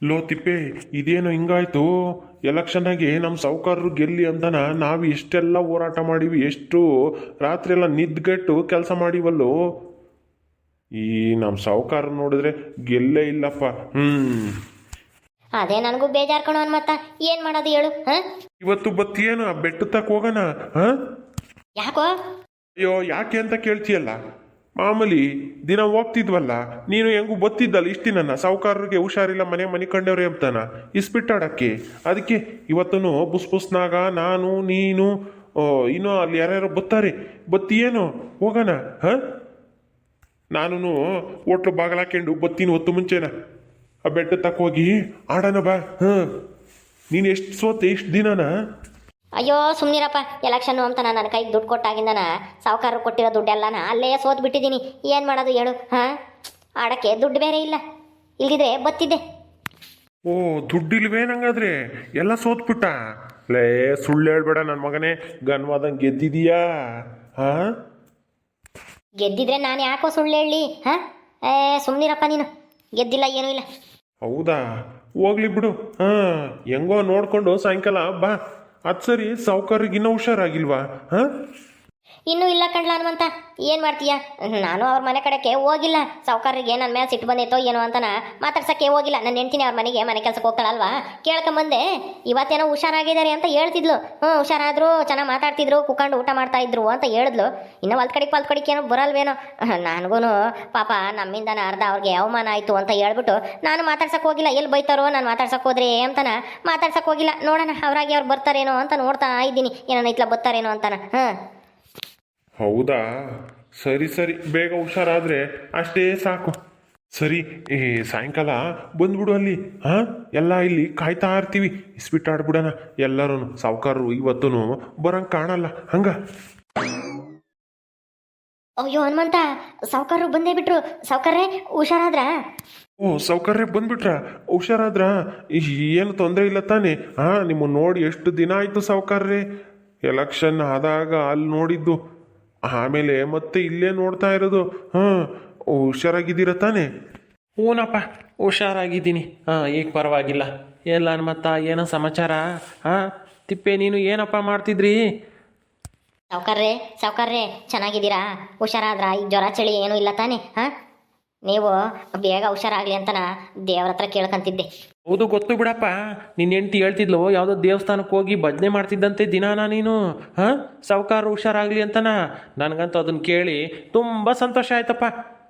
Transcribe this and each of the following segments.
Low ತಿಪ್ಪೆ, ಇದೇನು ಹಿಂಗಾಯ್ತು? ಎಲೆಕ್ಷನ್ನಾಗೆ ನಮ್ಮ ಸಾವುಕಾರರು ಗೆಲ್ಲಿ ಅಂತನ ನಾವು ಎಷ್ಟೆಲ್ಲ ಹೋರಾಟ ಮಾಡೀವಿ, ಎಷ್ಟು ರಾತ್ರಿ ಎಲ್ಲ ನಿದ್ಗೆಟ್ಟು ಕೆಲಸ ಮಾಡಿವಲ್ಲೋ. ಈ ನಮ್ಮ ಸಾವುಕಾರ ನೋಡಿದ್ರೆ ಗೆಲ್ಲೇ ಇಲ್ಲಪ್ಪ. ಅದೇ ನನಗೂ ಬೇಜಾರು ಕಣೋ ಮತ್ತ ಏನು ಮಾಡೋದು ಹೇಳು. ಇವತ್ತು ಬತ್ತೀಯೇನು ಆ ಬೆಟ್ಟ ತಕ್ಕ ಹೋಗೋಣ? ಯಾಕೋ? ಅಯ್ಯೋ, ಯಾಕೆ ಅಂತ ಕೇಳ್ತೀಯಲ್ಲ. ಮಾಮೂಲಿ ದಿನ ಹೋಗ್ತಿದ್ವಲ್ಲ, ನೀನು ಹೆಂಗೂ ಬತ್ತಿದ್ದಲ್ಲ ಇಷ್ಟು ದಿನ ಸಾವುಕಾರರಿಗೆ ಹುಷಾರಿಲ್ಲ, ಮನೆ ಕಂಡವ್ರೆ ಅಂತಾನ ಇಸ್ಬಿಟ್ಟಾಡಕ್ಕೆ. ಅದಕ್ಕೆ ಇವತ್ತೂ ಬುಸ್ನಾಗ ನಾನು ನೀನು ಇನ್ನೂ ಅಲ್ಲಿ ಯಾರ್ಯಾರು ಬತ್ತಾರೆ, ಬತ್ತೀಯೇನು ಹೋಗೋಣ? ನಾನು ಹೋಟ್ಲು ಬಾಗಿಲು ಹಾಕೊಂಡು ಬತ್ತೀನಿ ಹೊತ್ತು ಮುಂಚೆನ. ಆ ಬೆಟ್ಟ ತಕ್ಕ ಹೋಗಿ ಆಡೋಣ ಬಾ. ನೀನು ಎಷ್ಟು ಸೋತೆ ಇಷ್ಟು ದಿನನ? ಅಯ್ಯೋ ಸುಮ್ಮನಿರಪ್ಪ, ಎಲೆಕ್ಷನ್ನು ಅಂತ ನನ್ನ ಕೈಗೆ ದುಡ್ಡು ಕೊಟ್ಟಾಗಿಂದನ ಸಾವುಕಾರರು ಕೊಟ್ಟಿರೋ ದುಡ್ಡೆಲ್ಲನ ಅಲ್ಲೇ ಸೋತ್ ಬಿಟ್ಟಿದ್ದೀನಿ. ಏನು ಮಾಡೋದು ಹೇಳು? ಆಡೋಕ್ಕೆ ದುಡ್ಡು ಬೇರೆ ಇಲ್ಲ, ಇಲ್ದಿದ್ರೆ ಬತ್ತಿದ್ದೆ. ಓ, ದುಡ್ಡಿಲ್ವೇ ನಂಗಾದ್ರೆ? ಎಲ್ಲ ಸೋತ್ಬಿಟ್ಟ? ಲೇ, ಸುಳ್ಳು ಹೇಳ್ಬೇಡ ನನ್ನ ಮಗನೇ, ಗನ್ವಾದಂಗೆ ಗೆದ್ದಿದೀಯಾ? ಗೆದ್ದಿದ್ರೆ ನಾನು ಯಾಕೋ ಸುಳ್ಳು ಹೇಳಿ? ಸುಮ್ಮನಿರಪ್ಪ ನೀನು, ಗೆದ್ದಿಲ್ಲ ಏನೂ ಇಲ್ಲ. ಹೌದಾ? ಹೋಗ್ಲಿ ಬಿಡು. ಹೆಂಗೋ ನೋಡ್ಕೊಂಡು ಸಾಯಂಕಾಲ ಬಾ. ಅದು ಸರಿ, ಸಾವುಕಾರಿಗೆ ಇನ್ನೂ ಹುಷಾರಾಗಿಲ್ವಾ? ಇನ್ನೂ ಇಲ್ಲ ಕಣ್ಲ ಹನುಮಂತ, ಏನು ಮಾಡ್ತೀಯ? ನಾನು ಅವ್ರ ಮನೆ ಕಡೆಗೆ ಹೋಗಿಲ್ಲ. ಸಾವುಕಾರರಿಗೆ ನನ್ನ ಮೇಲೆ ಸಿಟ್ಟು ಬಂದೈತೋ ಏನೋ ಅಂತನ ಮಾತಾಡ್ಸೋಕ್ಕೆ ಹೋಗಿಲ್ಲ. ನನ್ನ ಹೆಂಡ್ತಿನಿ ಅವ್ರ ಮನೆಗೆ ಮನೆ ಕೆಲಸಕ್ಕೆ ಹೋಗ್ತಾಳಲ್ವಾ, ಕೇಳ್ಕೊಂಬಂದೆ. ಇವತ್ತೇನೋ ಹುಷಾರಾಗಿದ್ದಾರೆ ಅಂತ ಹೇಳ್ತಿದ್ಲು. ಹುಷಾರಾದ್ರು, ಚೆನ್ನಾಗಿ ಮಾತಾಡ್ತಿದ್ರು, ಕುತ್ಕೊಂಡು ಊಟ ಮಾಡ್ತಾ ಇದ್ರು ಅಂತ ಹೇಳಿದ್ಲು. ಇನ್ನೂ ಹೊಲ್ಕಡಿಕೆ ಏನೋ ಬರಲ್ವೇನೋ. ನನಗೂ ಪಾಪ ನಮ್ಮಿಂದನ ಅರ್ಧ ಅವ್ರಿಗೆ ಅವಮಾನ ಆಯಿತು ಅಂತ ಹೇಳ್ಬಿಟ್ಟು ನಾನು ಮಾತಾಡ್ಸಕ್ಕೆ ಹೋಗಿಲ್ಲ. ಎಲ್ಲಿ ಬೈತಾರೋ ನಾನು ಮಾತಾಡ್ಸಕ್ಕೆ ಹೋದ್ರೆ ಅಂತನ ಮಾತಾಡ್ಸಕ್ಕೆ ಹೋಗಿಲ್ಲ. ನೋಡೋಣ ಅವ್ರಾಗಿ ಅವ್ರು ಬರ್ತಾರೇನೋ ಅಂತ ನೋಡ್ತಾ ಇದ್ದೀನಿ, ಏನೋ ಇತ್ಲ ಬರ್ತಾರೇನೋ ಅಂತಾನ. ಹೌದಾ? ಸರಿ ಸರಿ, ಬೇಗ ಹುಷಾರಾದ್ರೆ ಅಷ್ಟೇ ಸಾಕು. ಸರಿ, ಸಾಯಂಕಾಲ ಬಂದ್ಬಿಡು ಅಲ್ಲಿ. ಎಲ್ಲ ಇಲ್ಲಿ ಕಾಯ್ತಾ ಇರ್ತೀವಿ, ಇಸ್ಬಿಟ್ಟಾಡ್ಬಿಡೋಣ ಎಲ್ಲರೂ. ಸಾವುಕಾರರು ಇವತ್ತು ಬರಂಗೆ ಕಾಣಲ್ಲ ಹಂಗ. ಅಯ್ಯೋ ಹನುಮಂತ, ಸಾವುಕಾರರು ಬಂದೇ ಬಿಟ್ರು. ಸಾವುಕಾರ್ರೆ ಹುಷಾರಾದ್ರ? ಓ, ಸಾವುಕಾರ್ರೆ ಬಂದ್ಬಿಟ್ರ? ಹುಷಾರಾದ್ರ? ಏನು ತೊಂದರೆ ಇಲ್ಲ ತಾನೆ? ನಿಮ್ಮನ್ನು ನೋಡಿ ಎಷ್ಟು ದಿನ ಆಯಿತು ಸಾವುಕಾರ್ರೆ. ಎಲೆಕ್ಷನ್ ಆದಾಗ ಅಲ್ಲಿ ನೋಡಿದ್ದು, ಆಮೇಲೆ ಮತ್ತೆ ಇಲ್ಲೇ ನೋಡ್ತಾ ಇರೋದು. ಹುಷಾರಾಗಿದ್ದೀರ ತಾನೆ? ಹೂನಪ್ಪ, ಹುಷಾರಾಗಿದ್ದೀನಿ. ಈಗ ಪರವಾಗಿಲ್ಲ. ಎಲ್ಲ ಮತ್ತ ಏನೋ ಸಮಾಚಾರ? ತಿಪ್ಪೆ, ನೀನು ಏನಪ್ಪ ಮಾಡ್ತಿದ್ರಿ? ಸಾವುಕಾರ್ರೆ ಚೆನ್ನಾಗಿದ್ದೀರಾ? ಹುಷಾರಾದ್ರ? ಈಗ ಜ್ವರ ಚಳಿ ಏನೂ ಇಲ್ಲ ತಾನೆ? ನೀವು ಬೇಗ ಹುಷಾರಾಗಲಿ ಅಂತನ ದೇವ್ರ ಹತ್ರ ಕೇಳ್ಕೊಂತಿದ್ದೆ. ಹೌದು, ಗೊತ್ತು ಬಿಡಪ್ಪ. ನಿನ್ನ ಹೆಂಡ್ತಿ ಹೇಳ್ತಿದ್ಲು, ಯಾವುದೋ ದೇವಸ್ಥಾನಕ್ಕೆ ಹೋಗಿ ಭಜನೆ ಮಾಡ್ತಿದ್ದಂತೆ ದಿನಾನ ನೀನು. ಸಾವುಕಾರ ಹುಷಾರಾಗಲಿ ಅಂತನ. ನನಗಂತೂ ಅದನ್ನು ಕೇಳಿ ತುಂಬ ಸಂತೋಷ ಆಯ್ತಪ್ಪ.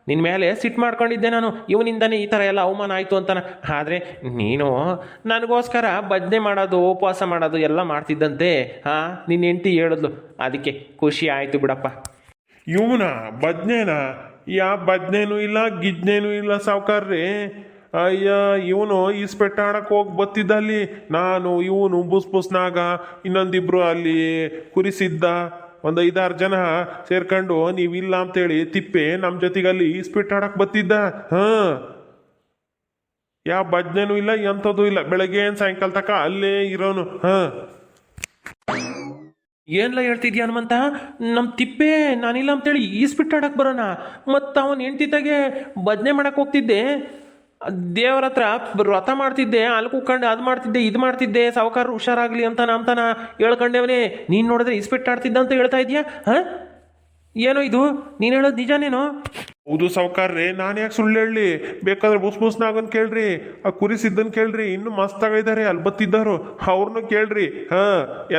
ನಿನ್ನ ಮೇಲೆ ಸಿಟ್ಟು ಮಾಡ್ಕೊಂಡಿದ್ದೆ ನಾನು, ಇವನಿಂದನೇ ಈ ಥರ ಎಲ್ಲ ಅವಮಾನ ಆಯಿತು ಅಂತಾನ. ಆದರೆ ನೀನು ನನಗೋಸ್ಕರ ಭಜನೆ ಮಾಡೋದು, ಉಪವಾಸ ಮಾಡೋದು ಎಲ್ಲ ಮಾಡ್ತಿದ್ದಂತೆ ನಿನ್ನ ಹೆಂಡ್ತಿ ಹೇಳಿದ್ಲು. ಅದಕ್ಕೆ ಖುಷಿ ಆಯಿತು ಬಿಡಪ್ಪ. ಇವನ ಭಜ್ನೇನಾ? ಯಾವ ಭಜ್ನೇನೂ ಇಲ್ಲ, ಗಿಜ್ನೇನೂ ಇಲ್ಲ ಸಾವುಕಾರ್ರಿ. ಅಯ್ಯ, ಇವನು ಈಸ್ಪೆಟ್ಟ ಆಡಕ್ಕೆ ಹೋಗಿ ಬತ್ತಿದ್ದ ಅಲ್ಲಿ. ನಾನು ಇವನು ಬುಸ್ನಾಗ ಇನ್ನೊಂದಿಬ್ರು ಅಲ್ಲಿ ಕುರಿಸಿದ್ದ ಒಂದು 5-6 ಜನ ಸೇರ್ಕೊಂಡು ನೀವಿಲ್ಲ ಅಂತೇಳಿ ತಿಪ್ಪೆ ನಮ್ಮ ಜೊತೆಗೆ ಅಲ್ಲಿ ಈಸ್ಪೆಟ್ಟ ಆಡಕ್ಕೆ ಬತ್ತಿದ್ದ. ಯಾವ ಭಜ್ನೇನೂ ಇಲ್ಲ, ಎಂಥದ್ದು ಇಲ್ಲ. ಬೆಳಗ್ಗೆ ಸಾಯಂಕಾಲ ತಕ ಅಲ್ಲೇ ಇರೋನು. ಏನೆಲ್ಲ ಹೇಳ್ತಿದ್ಯಾ ಹನುಮಂತ? ನಮ್ಮ ತಿಪ್ಪೆ ನಾನಿಲ್ಲ ಅಂತೇಳಿ ಈಸ್ಬಿಟ್ಟಾಡಕ್ಕೆ ಬರೋಣ. ಮತ್ತು ಅವನು ಹೆಂಡ್ತಿದ್ದಾಗೆ ಭಜನೆ ಮಾಡಕ್ಕೆ ಹೋಗ್ತಿದ್ದೆ, ದೇವ್ರ ಹತ್ರ ವ್ರತ ಮಾಡ್ತಿದ್ದೆ, ಅಲ್ಲಿ ಕೂತ್ಕೊಂಡು ಅದು ಮಾಡ್ತಿದ್ದೆ, ಇದು ಮಾಡ್ತಿದ್ದೆ, ಸಾವುಕಾರ ಹುಷಾರಾಗಲಿ ಅಂತಾನ ಹೇಳ್ಕೊಂಡೇವನೇ. ನೀನು ನೋಡಿದ್ರೆ ಇಸ್ಬಿಟ್ಟಾಡ್ತಿದ್ದ ಅಂತ ಹೇಳ್ತಾ ಇದೆಯಾ? ಏನೋ ಇದು ನೀನು ಹೇಳೋದು ನಿಜಾನೇನೋ? ಹೌದು ಸಾವುಕಾರ್ರೆ, ನಾನು ಯಾಕೆ ಸುಳ್ಳು ಹೇಳಿ? ಬೇಕಾದ್ರೆ ಬುಸ್ನಾಗನ್ ಕೇಳ್ರಿ, ಆ ಕುರಿಸಿದ್ದನ್ ಕೇಳ್ರಿ, ಇನ್ನು ಮಸ್ತಾಗಿದ್ದಾರೆ ಅಲ್ಲಿ ಬತ್ತಿದ್ದಾರು, ಅವ್ರನ್ನೂ ಕೇಳ್ರಿ.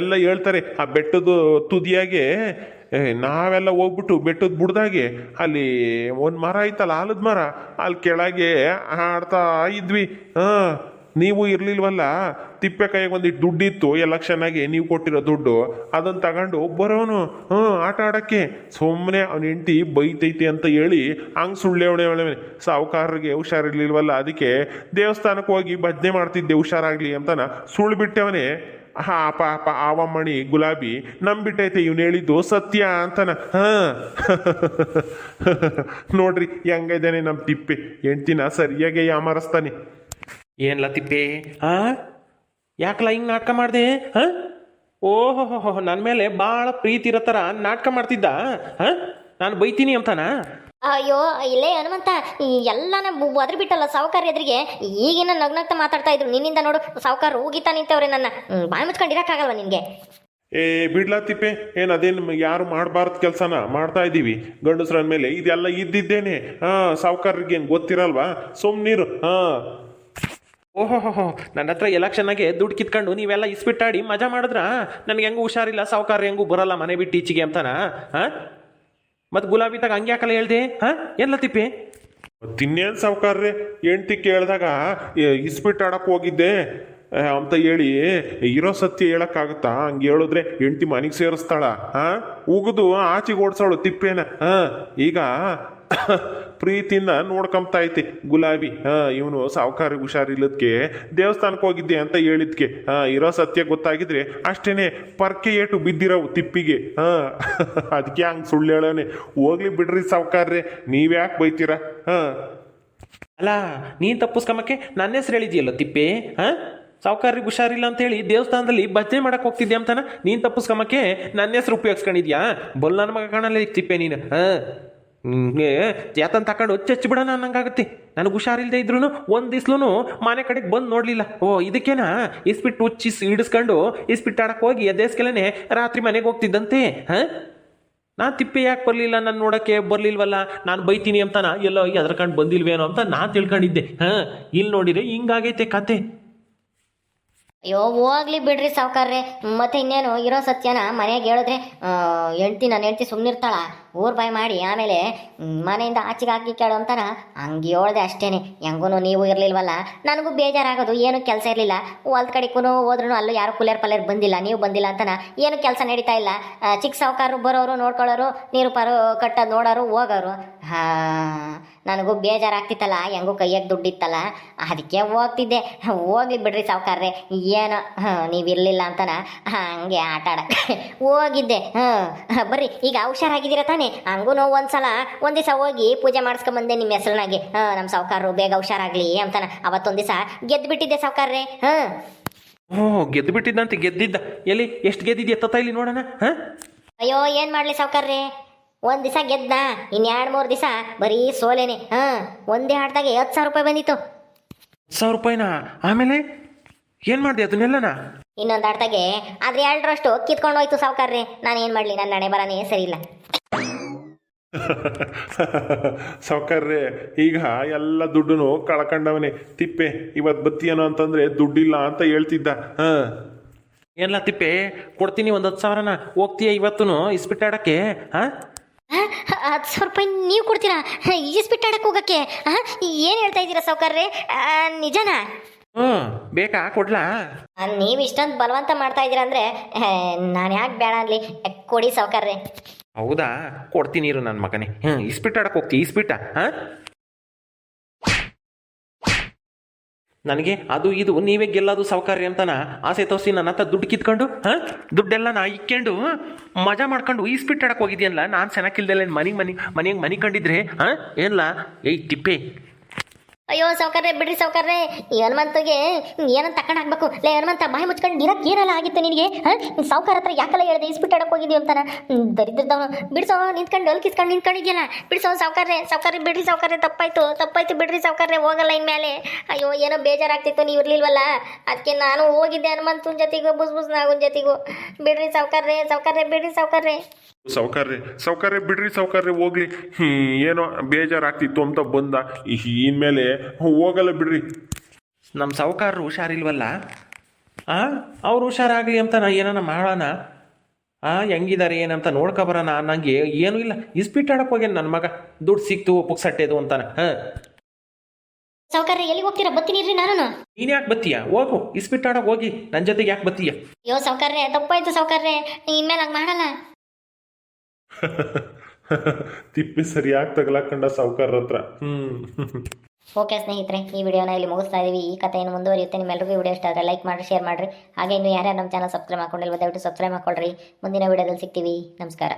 ಎಲ್ಲ ಹೇಳ್ತಾರೆ. ಆ ಬೆಟ್ಟದ ತುದಿಯಾಗೆ ನಾವೆಲ್ಲ ಹೋಗ್ಬಿಟ್ಟು ಬೆಟ್ಟದ ಬುಡ್ದಾಗೆ ಅಲ್ಲಿ ಒಂದು ಮರ ಐತಲ್ಲ, ಆಲದ ಮರ, ಅಲ್ಲಿ ಕೆಳಗೆ ಆಡ್ತಾ ಇದ್ವಿ. ನೀವು ಇರ್ಲಿಲ್ವಲ್ಲ, ತಿಪ್ಪೆ ಕೈಗೆ ಒಂದಿಟ್ಟು ದುಡ್ಡಿತ್ತು ಎಲೆಕ್ಷನ್ನಾಗೆ, ನೀವು ಕೊಟ್ಟಿರೋ ದುಡ್ಡು, ಅದನ್ನು ತಗೊಂಡು ಬರೋನು ಆಟ ಆಡೋಕ್ಕೆ. ಸುಮ್ಮನೆ ಅವ್ನ ಹೆಂಡ್ತಿ ಬೈತೈತಿ ಅಂತ ಹೇಳಿ ಹಂಗೆ ಸುಳ್ಳೆ ಸಾವುಕಾರರಿಗೆ ಹುಷಾರಿರ್ಲಿಲ್ವಲ್ಲ, ಅದಕ್ಕೆ ದೇವಸ್ಥಾನಕ್ಕೆ ಹೋಗಿ ಭಜನೆ ಮಾಡ್ತಿದ್ದೆ ಹುಷಾರಾಗ್ಲಿ ಅಂತಾನ ಸುಳ್ಳು ಬಿಟ್ಟವನೇ. ಪಾಪ ಆವಮ್ಮಣಿ ಗುಲಾಬಿ ನಂಬಿಟ್ಟೈತೆ ಇವ್ನು ಹೇಳಿದ್ದು ಸತ್ಯ ಅಂತಾನ. ನೋಡ್ರಿ ಹೆಂಗಿದ್ದಾನೆ ನಮ್ಮ ತಿಪ್ಪೆ, ಹೆಂಡ್ತಿನ ಸರಿಯಾಗಿ ಯಾಮಾರಿಸ್ತಾನೆ. ಏನ್ಲ ತಿಪ್ಪೆ, ಯಾಕಲ ಹಿಂಗೆ ನಾಟಕ ಮಾಡಿದೆ? ಓಹೋ, ನನ್ನ ಮೇಲೆ ಭಾಳ ಪ್ರೀತಿ ಇರೋ ಥರ ನಾಟಕ ಮಾಡ್ತಿದ್ದ. ನಾನು ಬೈತೀನಿ ಅಂತಾನ? ಅಯ್ಯೋ ಇಲ್ಲೇ ಹನುಮಂತ ಈ ಎಲ್ಲನ ಒದ್ರ ಬಿಟ್ಟಲ್ಲ ಸಾವುಕಾರ ಎದುರಿಗೆ ಈಗಿನ ನಗ್ನಗ್ತಾ ಮಾತಾಡ್ತಾ ಇದ್ರು ನಿನ್ನಿಂದ ನೋಡು ಸಾವುಕಾರ ಊಗಿತಾ ನಿಂತವ್ರೆ ನನ್ನ ಬಾಯಿ ಮುಚ್ಕೊಂಡಿರಕ್ಕಾಗಲ್ವ ನಿನ್ಗೆ ಏ ಬಿಡ್ಲಾ ತಿಪ್ಪೆ ಏನು ಅದೇನು ಯಾರು ಮಾಡಬಾರ್ದು ಕೆಲಸನ ಮಾಡ್ತಾ ಇದ್ದೀವಿ ಗಂಡಸ್ರ ಮೇಲೆ ಇದೆಲ್ಲ ಇದ್ದಿದ್ದೇನೆ ಸಾವುಕಾರರಿಗೆ ಏನು ಗೊತ್ತಿರಲ್ವಾ ಸುಮ್ಮನಿರು ಓಹೋ ನನ್ನ ಹತ್ರ ಎಲೆಕ್ಷನ್ನಾಗೆ ದುಡ್ಡು ಕಿತ್ಕೊಂಡು ನೀವೆಲ್ಲ ಇಸ್ಬಿಟ್ಟಾಡಿ ಮಜಾ ಮಾಡಿದ್ರ ನನಗೆ ಹೆಂಗೂ ಹುಷಾರಿಲ್ಲ ಸಾವುಕಾರ ಹೆಂಗೂ ಬರಲ್ಲ ಮನೆ ಬಿಟ್ಟು ಈಚೆಗೆ ಅಂತಾನ ಹಾಂ ಮತ್ತು ಗುಲಾಬಿ ತಗ ಹಂಗೆ ಯಾಕಲ್ಲ ಹೇಳ್ದೆ ಹಾಂ ಎಲ್ಲ ತಿಪ್ಪೆ ತಿನ್ನೇನು ಸಾವುಕಾರ್ರೆ ಹೆಂಡ್ತಿ ಕೇಳಿದಾಗ ಇಸ್ಬಿಟ್ಟು ಆಡಕ್ಕೆ ಹೋಗಿದ್ದೆ ಅಂತ ಹೇಳಿ ಇರೋ ಸತ್ಯ ಹೇಳಕ್ಕಾಗತ್ತಾ ಹಂಗೆ ಹೇಳಿದ್ರೆ ಹೆಂಡ್ತಿ ಮನೆಗೆ ಸೇರಿಸ್ತಾಳ ಉಗಿದು ಆಚೆಗೆ ಓಡಿಸೋಳು ತಿಪ್ಪೇನ ಈಗ ಪ್ರೀತಿಯಿಂದ ನೋಡ್ಕೊಂಬ್ತಾ ಐತಿ ಗುಲಾಬಿ ಇವನು ಸಾವುಕಾರಿಗೆ ಹುಷಾರಿಲ್ಲದಕ್ಕೆ ದೇವಸ್ಥಾನಕ್ಕೆ ಹೋಗಿದ್ದೆ ಅಂತ ಹೇಳಿದ್ಕೆ ಇರೋ ಸತ್ಯ ಗೊತ್ತಾಗಿದ್ರೆ ಅಷ್ಟೇನೆ ಪರ್ಕೆ ಏಟು ಬಿದ್ದಿರವು ತಿಪ್ಪಿಗೆ ಅದಕ್ಕೆ ಹಂಗೆ ಸುಳ್ಳು ಹೇಳೋನೆ ಹೋಗ್ಲಿ ಬಿಡ್ರಿ ಸಾವುಕಾರ್ರೆ ನೀವ್ಯಾಕೆ ಬೈತೀರಾ ಅಲ್ಲ ನೀನು ತಪ್ಪಿಸ್ಕೊಂಬಕ್ಕೆ ನನ್ನ ಹೆಸ್ರು ಹೇಳಿದ್ಯಲ್ಲ ತಿಪ್ಪೆ ಹಾಂ ಸಾವುಕಾರಿಗೆ ಹುಷಾರಿಲ್ಲ ಅಂತೇಳಿ ದೇವಸ್ಥಾನದಲ್ಲಿ ಭಜನೆ ಮಾಡಕ್ಕೆ ಹೋಗ್ತಿದ್ದೆ ಅಂತಾನ ನೀನು ತಪ್ಪಿಸ್ಕೊಂಬಕ್ಕೆ ನನ್ನ ಹೆಸ್ರು ಉಪಯೋಗಿಸ್ಕೊಂಡಿದ್ಯಾ ಬಲ್ ನನ್ನ ಮಗ ಕಾಣಲ್ಲ ತಿಪ್ಪೆ ನೀನು ಯಾತನ್ ತಗೊಂಡು ಚಚ್ಚಿಬಿಡೋಣ ಅನ್ನಂಗಾಗುತ್ತೆ ನನಗೆ ಹುಷಾರಿಲ್ಲದೆ ಇದ್ರು ಒಂದು ದಿವ್ಸಲೂ ಮನೆ ಕಡೆಗೆ ಬಂದು ನೋಡಲಿಲ್ಲ ಓ ಇದಕ್ಕೇನಾ ಇಸ್ಬಿಟ್ಟು ಹುಚ್ಚಿ ಹಿಡಿಸ್ಕೊಂಡು ಇಸ್ಬಿಟ್ಟು ಆಡಕ್ಕೆ ಹೋಗಿ ಎದ್ದೇಸ್ಕೆಲೇ ರಾತ್ರಿ ಮನೆಗೆ ಹೋಗ್ತಿದ್ದಂತೆ ನಾನು ತಿಪ್ಪೆ ಯಾಕೆ ಬರಲಿಲ್ಲ ನಾನು ನೋಡೋಕ್ಕೆ ಬರಲಿಲ್ವಲ್ಲ ನಾನು ಬೈತೀನಿ ಅಂತಾನ ಎಲ್ಲೋ ಎದ್ರಕಂಡು ಬಂದಿಲ್ವೇನೋ ಅಂತ ನಾನು ತಿಳ್ಕೊಂಡಿದ್ದೆ ಇಲ್ಲಿ ನೋಡಿದ್ರೆ ಹಿಂಗಾಗೈತೆ ಕತೆ ಅಯ್ಯೋ ಹೋಗ್ಲಿ ಬಿಡ್ರಿ ಸಾವುಕಾರ್ರೆ ಮತ್ತೆ ಇನ್ನೇನು ಇರೋ ಸತ್ಯನ ಮನೆಗೆ ಹೇಳಿದ್ರೆ ನನ್ನ ಹೆಂಡ್ತಿ ಸುಮ್ಮನಿರ್ತಾಳ ಊರ್ ಬಾಯ್ ಮಾಡಿ ಆಮೇಲೆ ಮನೆಯಿಂದ ಆಚೆಗೆ ಹಾಕಿ ಕೇಳು ಅಂತಾನ ಹಂಗೆ ಹೇಳ್ದೆ ಅಷ್ಟೇನೆ ಹೆಂಗೂ ನೀವು ಇರಲಿಲ್ವಲ್ಲ ನನಗೂ ಬೇಜಾರಾಗೋದು ಏನು ಕೆಲಸ ಇರಲಿಲ್ಲ ಹೊಲ್ದ ಕಡೆಗೂ ಹೋದ್ರೂ ಅಲ್ಲೂ ಯಾರು ಕುಲೇರ್ ಪಲ್ಲೇರ್ ಬಂದಿಲ್ಲ ನೀವು ಬಂದಿಲ್ಲ ಅಂತಾನ ಏನು ಕೆಲಸ ನಡೀತಾ ಇಲ್ಲ ಚಿಕ್ಕ ಸಾವುಕಾರರು ಬರೋರು ನೋಡ್ಕೊಳ್ಳೋರು ನೀರು ಪಾರು ಕಟ್ಟೋದು ನೋಡೋರು ಹೋಗೋರು ನನಗೂ ಬೇಜಾರಾಗ್ತಿತ್ತಲ್ಲ ಹೆಂಗೂ ಕೈಯಾಗ ದುಡ್ಡಿತ್ತಲ್ಲ ಅದಕ್ಕೆ ಹೋಗ್ತಿದ್ದೆ ಹೋಗ್ಲಿ ಬಿಡ್ರಿ ಸಾವುಕಾರ್ರೆ ಏನೋ ನೀವಿರಲಿಲ್ಲ ಅಂತಾನ ಹಂಗೆ ಆಟ ಆಡಕ್ಕೆ ಹೋಗಿದ್ದೆ ಬರ್ರಿ ಈಗ ಹುಷಾರಾಗಿದ್ದೀರ ತಾನೇ ಹಂಗೂ ನೋವು ಒಂದು ದಿವಸ ಹೋಗಿ ಪೂಜೆ ಮಾಡಿಸ್ಕೊಂಬಂದೆ ನಿಮ್ಮ ಹೆಸರಿನಾಗೆ ನಮ್ಮ ಸಾವುಕಾರರು ಬೇಗ ಹುಷಾರಾಗ್ಲಿ ಅಂತಾನ ಅವತ್ತೊಂದು ದಿವಸ ಗೆದ್ದು ಬಿಟ್ಟಿದ್ದೆ ಸಾವುಕಾರ್ರೆ ಗೆದ್ದು ಬಿಟ್ಟಿದ್ದಂತೆ ಗೆದ್ದಿದ್ದ ಎಲ್ಲಿ ಎಷ್ಟು ಗೆದ್ದಿದ್ಯ ಎತ್ತ ಇಲ್ಲಿ ನೋಡೋಣ ಅಯ್ಯೋ ಏನು ಮಾಡಲಿ ಸಾವುಕಾರ್ರೆ ಒಂದು ದಿವಸ ಗೆದ್ದ ಇನ್ನು 2-3 ದಿವಸ ಬರೀ ಸೋಲೇನೆ ಒಂದೇ ಆಟದಾಗೆ 10,000 ರೂಪಾಯಿ ಬಂದಿತ್ತು 10,000 ರೂಪಾಯಿನಾ ಆಮೇಲೆ ಏನು ಮಾಡಿದೆ ಅದನ್ನೆಲ್ಲನಾ ಇನ್ನೊಂದು ಆಟದಾಗೆ ಆದ್ರೆ 2ರಷ್ಟು ಕಿತ್ಕೊಂಡು ಹೋಯ್ತು ಸಾವುಕಾರ್ರೆ ನಾನು ಏನು ಮಾಡಲಿ ನನ್ನ ಹಣೆ ಬರನೇ ಸರಿ ಇಲ್ಲ ಸಾವುಕಾರ್ರೆ ಈಗ ಎಲ್ಲ ದುಡ್ಡು ಕಳ್ಕೊಂಡವನೇ ತಿಪ್ಪೆ ಇವತ್ತು ಬತ್ತೀಯನೋ ಅಂತಂದ್ರೆ ದುಡ್ಡಿಲ್ಲ ಅಂತ ಹೇಳ್ತಿದ್ದ ಎಲ್ಲ ತಿಪ್ಪೆ ಕೊಡ್ತೀನಿ ಒಂದು 10,000ನ ಹೋಗ್ತೀಯ ಇವತ್ತು ಇಸ್ಬಿಟ್ಟಾಡಕ್ಕೆ 10,000 ರೂಪಾಯಿ ನೀವು ಕೊಡ್ತೀರಾ ಈಸ್ಬಿಟ್ಟಾಡಕ್ಕೆ ಹೋಗಕ್ಕೆ ಏನು ಹೇಳ್ತಾ ಇದ್ದೀರಾ ಸಾವುಕಾರ್ರೆ ನಿಜನಾ ಬೇಕಾ ಕೊಡ್ಲಾ ನೀವು ಇಷ್ಟೊಂದು ಬಲವಂತ ಮಾಡ್ತಾ ಇದ್ದೀರಾ ಅಂದ್ರೆ ನಾನು ಯಾಕೆ ಬೇಡ ಅನ್ಲಿ ಕೊಡಿ ಸಾವುಕಾರ್ರೆ ಹೌದಾ ಕೊಡ್ತೀನಿ ಇರು ನನ್ನ ಮಗನೇ ಇಸ್ಬಿಟ್ಟಾಡಕ್ಕೆ ಹೋಗ್ತೀವಿ ಇಸ್ಬಿಟ್ಟ ನನಗೆ ಅದು ಇದು ನೀವೇ ಗೆಲ್ಲೋದು ಸೌಕರ್ಯ ಅಂತಾನ ಆಸೆ ತೋರಿಸಿ ನನ್ನ ಹತ್ರ ದುಡ್ಡು ಕಿತ್ಕೊಂಡು ದುಡ್ಡೆಲ್ಲ ನಾ ಇಕ್ಕೊಂಡು ಮಜಾ ಮಾಡ್ಕೊಂಡು ಈಸ್ಬಿಟ್ಟಾಡಕ್ಕೆ ಹೋಗಿದ್ಯಲ್ಲ ನಾನು ಚೆನ್ನಾಗಿಲ್ದಲ್ಲ ಮನೆಗೆ ಕಂಡಿದ್ರೆ ಏನಿಲ್ಲ ಏಯ್ ತಿಪ್ಪೆ ಅಯ್ಯೋ ಸಾವುಕಾರ್ರೆ ಬಿಡ್ರಿ ಸಾವುಕಾರ್ರೆ ಹನುಮಂತಗೆ ಏನಂತ ತಕೊಂಡು ಹಾಕ್ಬೇಕು ಲೇ ಹನುಮಂತ ಬಾಯಿ ಮುಚ್ಕೊಂಡು ಇರಕ್ಕೆ ಏನೆಲ್ಲ ಆಗಿತ್ತು ನಿನಗೆ ಸಾವುಕಾರ ಹತ್ರ ಯಾಕಲ್ಲ ಹೇಳಿದೆ ಇಸ್ಬಿಟ್ಟಾಡಕ್ಕೆ ಹೋಗಿದ್ವಿ ಅಂತಾನ ದರಿದ್ರದವ ಬಿಡ್ಸೋ ನಿಂತ್ಕೊಂಡು ಅಲ್ಲಿ ಕಿಸ್ಕೊಂಡು ನಿಂತ್ಕೊಂಡಿದ್ಯಲ್ಲ ಬಿಡ್ಸೋ ಸಾವುಕಾರ್ರೆ ಬಿಡ್ರಿ ಸಾವುಕಾರ್ರೆ ತಪ್ಪಾಯ್ತು ಬಿಡ್ರಿ ಸಾವುಕಾರ್ರೆ ಹೋಗಲ್ಲ ಇನ್ಮೇಲೆ ಅಯ್ಯೋ ಏನೋ ಬೇಜಾರಾಗ್ತಿತ್ತು ನೀವು ಇರ್ಲಿಲ್ವಲ್ಲ ಅದಕ್ಕೆ ನಾನು ಹೋಗಿದ್ದೆ ಹನುಮಂತನ ಜೊತೆಗೂ ಬುಸ್ ನಾಗುನ್ ಜೊತೆಗೂ ಬಿಡ್ರಿ ಸಾವುಕಾರ್ರೆ ಬಿಡ್ರಿ ಸಾವುಕಾರ್ರೆ ಸಾವುಕಾರ್ರೆ ಬಿಡ್ರಿ ಸಾವುಕಾರ್ರೆ ಹೋಗ್ಲಿ ಏನೋ ಬೇಜಾರಾಗ್ತಿತ್ತು ಅಂತ ಬಂದ ಇನ್ಮೇಲೆ ಹೋಗಲ್ಲ ಬಿಡ್ರಿ ನಮ್ಮ ಸಾವುಕಾರರು ಹುಷಾರಿಲ್ವಲ್ಲ ಅವ್ರು ಹುಷಾರಾಗಲಿ ಅಂತ ನಾ ಏನಾನ ಮಾಡೋಣ ಹೆಂಗಿದ್ದಾರೆ ಏನಂತ ನೋಡ್ಕೊಬರೋಣ ನಂಗೆ ಏನೂ ಇಲ್ಲ ಇಸ್ಪಿಟ್ಟಾಡಕ್ಕೆ ಹೋಗ್ಯಾನ ನನ್ನ ಮಗ ದುಡ್ಡು ಸಿಕ್ತು ಪುಕ್ಸಟ್ಟೆದು ಅಂತಾನೆ ಸಾವುಕಾರ್ರೆ ಎಲ್ಲಿಗೆ ಹೋಗ್ತೀರಾ ಬತ್ತೀನಿ ನಾನು ನೀನು ಯಾಕೆ ಬತ್ತೀಯ ಹೋಗು ಇಸ್ಪಿಟ್ಟಾಡಕ್ಕೆ ಹೋಗಿ ನನ್ನ ಜೊತೆಗೆ ಯಾಕೆ ಬತ್ತೀಯ ಅಯ್ಯೋ ಸಾವುಕಾರ್ರೆ ತಪ್ಪಾಯ್ತು ಸಾವುಕಾರ್ರೆ ಇನ್ಮೇಲೆ ಹಂಗೆ ಮಾಡಲ್ಲ ತಿಪ್ಪಿ ಸರಿಯಾಗಿ ತಗಲಾಕಂಡ ಸಾವುಕಾರರ ಹತ್ರ ಓಕೆ ಸ್ನೇಹಿತರೆ ಈ ವಿಡಿಯೋನ ಇಲ್ಲಿ ಮುಗಿಸ್ತಾ ಇದೀವಿ ಈ ಕಥೆಯನ್ನು ಮುಂದುವರಿಯುತ್ತೆ ನಿಮ್ಮೆಲ್ಲರಿಗೂ ವಿಡಿಯೋ ಇಷ್ಟ ಆದರೆ ಲೈಕ್ ಮಾಡಿ ಶೇರ್ ಮಾಡಿರಿ ಹಾಗೆ ಇನ್ನು ಯಾರ್ಯಾರು ನಮ್ಮ ಚಾನಲ್ ಸಬ್ಸ್ಕ್ರೈಬ್ ಮಾಡ್ಕೊಂಡಿಲ್ವ ದಯವಿಟ್ಟು ಸಬ್ಸ್ಕ್ರೈಬ್ ಮಾಡ್ಕೊಳ್ರಿ ಮುಂದಿನ ವಿಡಿಯೋದಲ್ಲಿ ಸಿಗ್ತೀವಿ ನಮಸ್ಕಾರ